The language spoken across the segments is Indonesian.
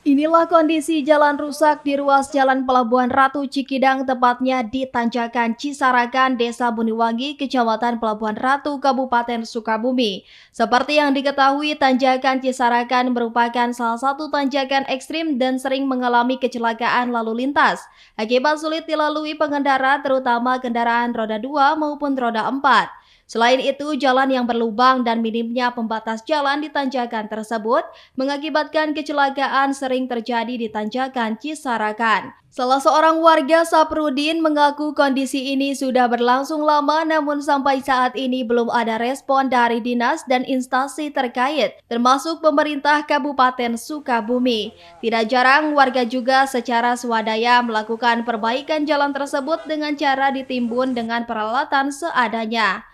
Inilah kondisi jalan rusak di ruas Jalan Pelabuhan Ratu Cikidang, tepatnya di Tanjakan Cisarakan, Desa Buniwangi, Kecamatan Pelabuhan Ratu, Kabupaten Sukabumi. Seperti yang diketahui, Tanjakan Cisarakan merupakan salah satu tanjakan ekstrim dan sering mengalami kecelakaan lalu lintas. Akibat sulit dilalui pengendara, terutama kendaraan roda 2 maupun roda 4. Selain itu, jalan yang berlubang dan minimnya pembatas jalan di tanjakan tersebut mengakibatkan kecelakaan sering terjadi di Tanjakan Cisarakan. Salah seorang warga, Saprudin, mengaku kondisi ini sudah berlangsung lama, namun sampai saat ini belum ada respon dari dinas dan instansi terkait, termasuk pemerintah Kabupaten Sukabumi. Tidak jarang warga juga secara swadaya melakukan perbaikan jalan tersebut dengan cara ditimbun dengan peralatan seadanya.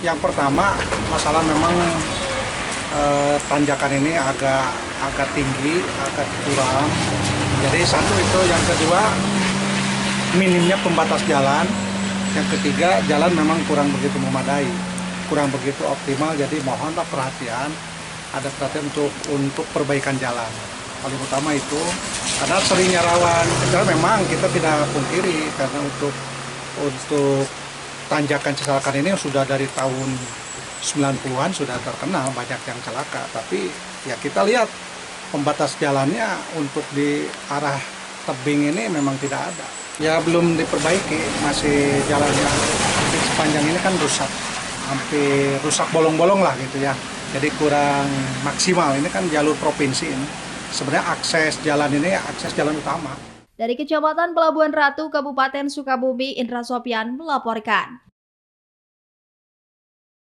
Yang pertama, masalah memang tanjakan ini agak tinggi, agak kurang. Jadi satu itu, yang kedua minimnya pembatas jalan. Yang ketiga, jalan memang kurang begitu memadai, kurang begitu optimal. Jadi mohonlah perhatian, ada perhatian untuk perbaikan jalan. Paling utama itu, karena seringnya rawan. Karena memang kita tidak pungkiri, karena untuk Tanjakan Cisarakan ini sudah dari tahun 90-an sudah terkenal banyak yang celaka, tapi ya kita lihat pembatas jalannya untuk di arah tebing ini memang tidak ada. Ya belum diperbaiki, masih jalannya hampir sepanjang ini kan rusak, hampir rusak bolong-bolong lah gitu ya. Jadi kurang maksimal, ini kan jalur provinsi ini. Sebenarnya akses jalan ini akses jalan utama. Dari Kecamatan Pelabuhan Ratu, Kabupaten Sukabumi, Indra Sopyan melaporkan.